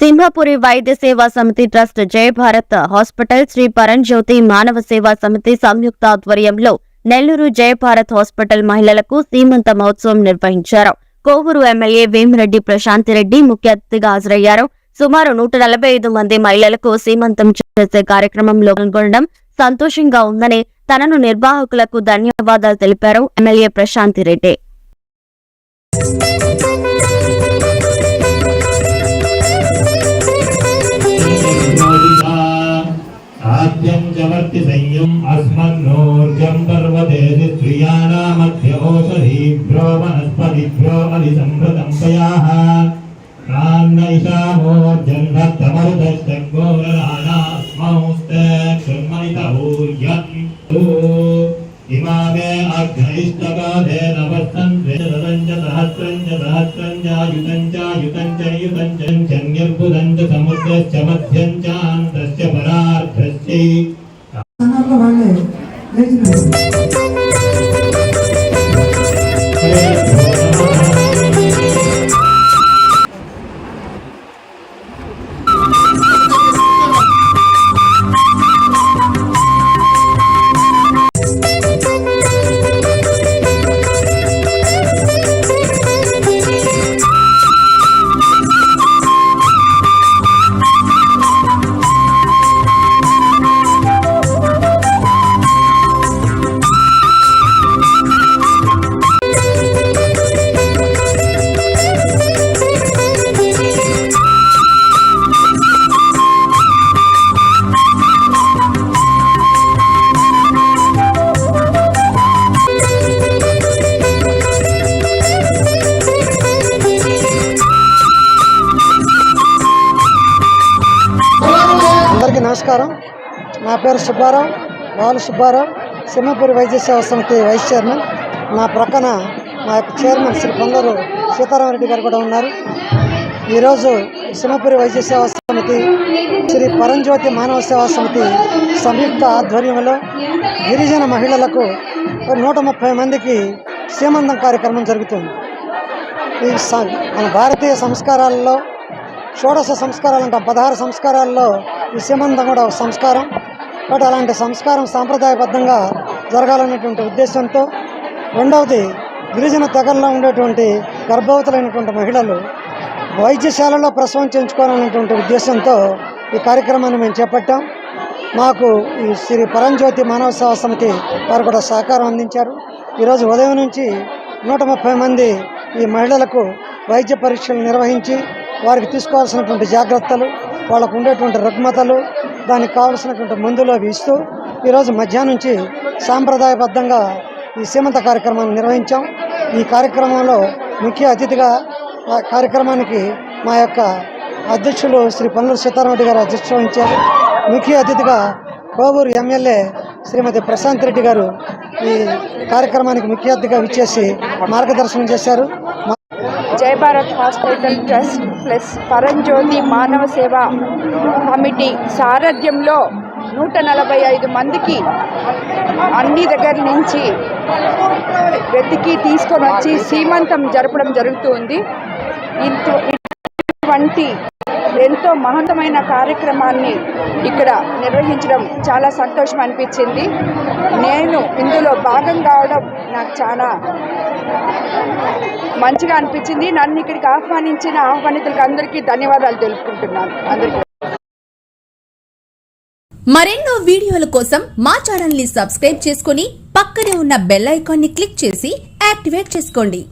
సింహపురి వైద్య సేవా సమితి ట్రస్ట్ జయ భారత్ హాస్పిటల్ శ్రీ పరంజ్యోతి మానవ సేవా సమితి సంయుక్త ఆధ్వర్యంలో నెల్లూరు జయ భారత్ హాస్పిటల్ మహిళలకు సీమంత మహోత్సవం నిర్వహించారు. కోవూరు ఎమ్మెల్యే వేమిరెడ్డి ప్రశాంతిరెడ్డి ముఖ్య అతిథిగా హాజరయ్యారు. సుమారు 145 మంది మహిళలకు సీమంతం చేసే కార్యక్రమంలో పాల్గొనడం సంతోషంగా ఉందని తనను నిర్వాహకులకు ధన్యవాదాలు తెలిపారు ఎమ్మెల్యే ప్రశాంతిరెడ్డి. अस्मन्नोर्जं पर्वतेषु स्त्रियाणामध्यौषधीभ्यो वनस्पतिभ्यो अधिसम्भृतं पयाः नान्नैषामोर्जन्धत्तमरुदश्चोरणास्मौस्तेक्षुर्मणितभूर्यम् इमामे अग्नैष्टगाधेन सहस्रञ्च समुद्रश्च मध्यञ्चान्तश्च परार्धश्चै నమస్కారం. నా పేరు సుబ్బారావు, బాలు సుబ్బారావు, సింహపురి వైద్య సేవా సమితి వైస్ చైర్మన్. నా ప్రక్కన మా యొక్క చైర్మన్ శ్రీ పొంగూరు సీతారామరెడ్డి గారు కూడా ఉన్నారు. ఈరోజు సింహపురి వైద్య సేవా సమితి శ్రీ పరంజ్యోతి మానవ సేవా సమితి సంయుక్త ఆధ్వర్యంలో గిరిజన మహిళలకు 130 మందికి సీమంతం కార్యక్రమం జరుగుతుంది. ఈ మన భారతీయ సంస్కారాలలో షోడశ సంస్కారాలు అంటాం, 16 సంస్కారాల్లో ఈ సీమంతం కూడా ఒక సంస్కారం. బట్ అలాంటి సంస్కారం సాంప్రదాయబద్ధంగా జరగాలనేటువంటి ఉద్దేశంతో, రెండవది గిరిజన తెగల్లో ఉండేటువంటి గర్భవతులైనటువంటి మహిళలు వైద్యశాలలో ప్రసవం చేయించుకోవాలనేటువంటి ఉద్దేశంతో ఈ కార్యక్రమాన్ని మేము చేపట్టాం. మాకు ఈ శ్రీ పరంజ్యోతి మానవ సేవా సమితి వారు కూడా సహకారం అందించారు. ఈరోజు ఉదయం నుంచి 130 మంది ఈ మహిళలకు వైద్య పరీక్షలు నిర్వహించి వారికి తీసుకోవాల్సినటువంటి జాగ్రత్తలు, వాళ్ళకు ఉండేటువంటి రుగ్మతలు, దానికి కావాల్సినటువంటి మందులు అవి ఇస్తూ ఈరోజు మధ్యాహ్నం నుంచి సాంప్రదాయబద్ధంగా ఈ సీమంత కార్యక్రమాన్ని నిర్వహించాం. ఈ కార్యక్రమంలో ముఖ్య అతిథిగా ఆ కార్యక్రమానికి మా యొక్క అధ్యక్షులు శ్రీ పొంగూరు సీతారామరెడ్డి గారు అధ్యక్షత వహించారు. ముఖ్య అతిథిగా కోవూరు ఎమ్మెల్యే శ్రీమతి ప్రశాంతిరెడ్డి గారు ఈ కార్యక్రమానికి ముఖ్య అతిథిగా విచ్చేసి మార్గదర్శనం చేశారు. జయ భారత్ హాస్పిటల్ ట్రస్ట్ ప్లస్ పరంజ్యోతి మానవ సేవా కమిటీ సారథ్యంలో 145 మందికి అన్ని దగ్గర నుంచి వెతికి తీసుకొని వచ్చి సీమంతం జరపడం జరుగుతుంది. ఇటువంటి ఎంతో మహత్తమైన కార్యక్రమాన్ని ఇక్కడ నిర్వహించడం చాలా సంతోషం అనిపించింది. నేను ఇందులో భాగం కావడం నాకు చాలా మంచిగా అనిపించింది. నన్ను ఇక్కడికి ఆహ్వానించిన ఆహ్వానితులకు అందరికీ ధన్యవాదాలు తెలుపుకుంటున్నాను. అందరికీ మరెన్నో వీడియోల కోసం మా ఛానల్ ని సబ్స్క్రైబ్ చేసుకుని పక్కనే ఉన్న బెల్ ఐకాన్ ని క్లిక్ చేసి యాక్టివేట్ చేసుకోండి.